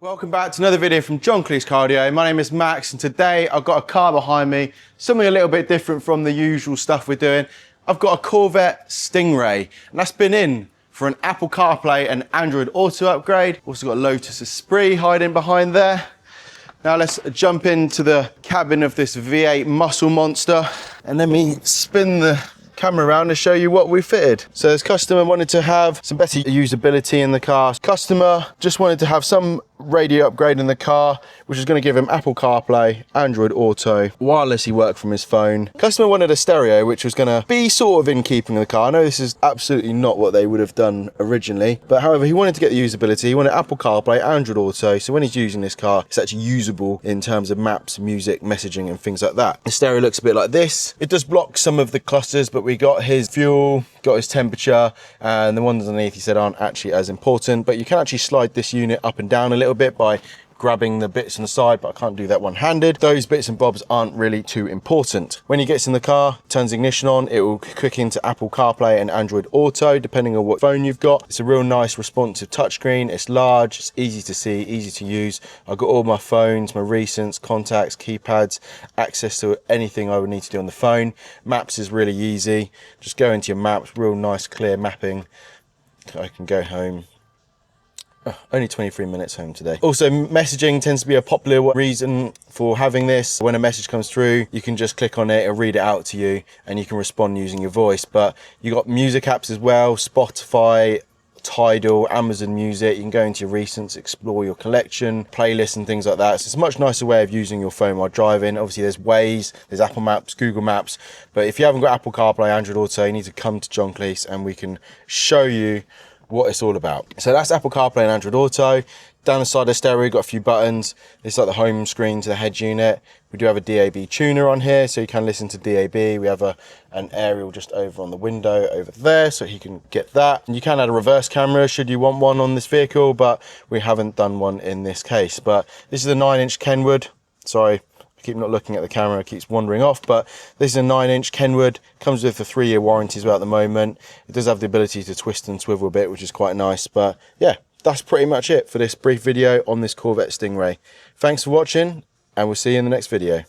Welcome back to another video from John Kleis Car. My name is Max and today I've got a car behind me, something a little bit different from the usual stuff we're doing. I've got a Corvette Stingray and that's been in for an Apple CarPlay and Android Auto upgrade. Also got a Lotus Esprit hiding behind there. Now let's jump into the cabin of this V8 muscle monster and let me spin the camera around to show you what we fitted. So this customer wanted to have some better usability in the car. Customer just wanted to have some radio upgrade in the car, which is going to give him Apple CarPlay, Android Auto, wirelessly work from his phone. Customer wanted a stereo, which was going to be sort of in keeping with the car. I know this is absolutely not what they would have done originally, but however, he wanted to get the usability. He wanted Apple CarPlay, Android Auto, so when he's using this car, it's actually usable in terms of maps, music, messaging, and things like that. The stereo looks a bit like this. It does block some of the clusters, but we got his fuel, got his temperature, and the ones underneath he said aren't actually as important, but you can actually slide this unit up and down a little bit by grabbing the bits on the side, but I can't do that one-handed. Those bits and bobs aren't really too important. When he gets in the car, turns ignition on, it will click into Apple CarPlay and Android Auto, depending on what phone you've got. It's a real nice responsive touchscreen. It's large, it's easy to see, easy to use. I've got all my phones, my recents, contacts, keypads, access to anything I would need to do on the phone. Maps is really easy. Just go into your maps, real nice clear mapping. I can go home. Only 23 minutes home today. Also, messaging tends to be a popular reason for having this. When a message comes through, you can just click on it and read it out to you and you can respond using your voice. But you got music apps as well, Spotify, Tidal, Amazon Music. You can go into your recents, explore your collection, playlists and things like that. So it's a much nicer way of using your phone while driving. Obviously there's Waze, there's Apple Maps, Google Maps, but if you haven't got Apple CarPlay, Android Auto, you need to come to John Kleis and we can show you what it's all about. So that's Apple CarPlay and Android Auto. Down the side of the stereo, we've got a few buttons. It's like the home screen to the head unit. We do have a DAB tuner on here, so you can listen to DAB. We have an aerial just over on the window over there, so he can get that. And you can add a reverse camera should you want one on this vehicle, but we haven't done one in this case. But this is a 9-inch Kenwood. Sorry, I keep not looking at the camera, it keeps wandering off, but this is a 9-inch Kenwood, comes with a 3-year warranty as well at the moment. It does have the ability to twist and swivel a bit, which is quite nice, but yeah, that's pretty much it for this brief video on this Corvette Stingray. Thanks for watching, and we'll see you in the next video.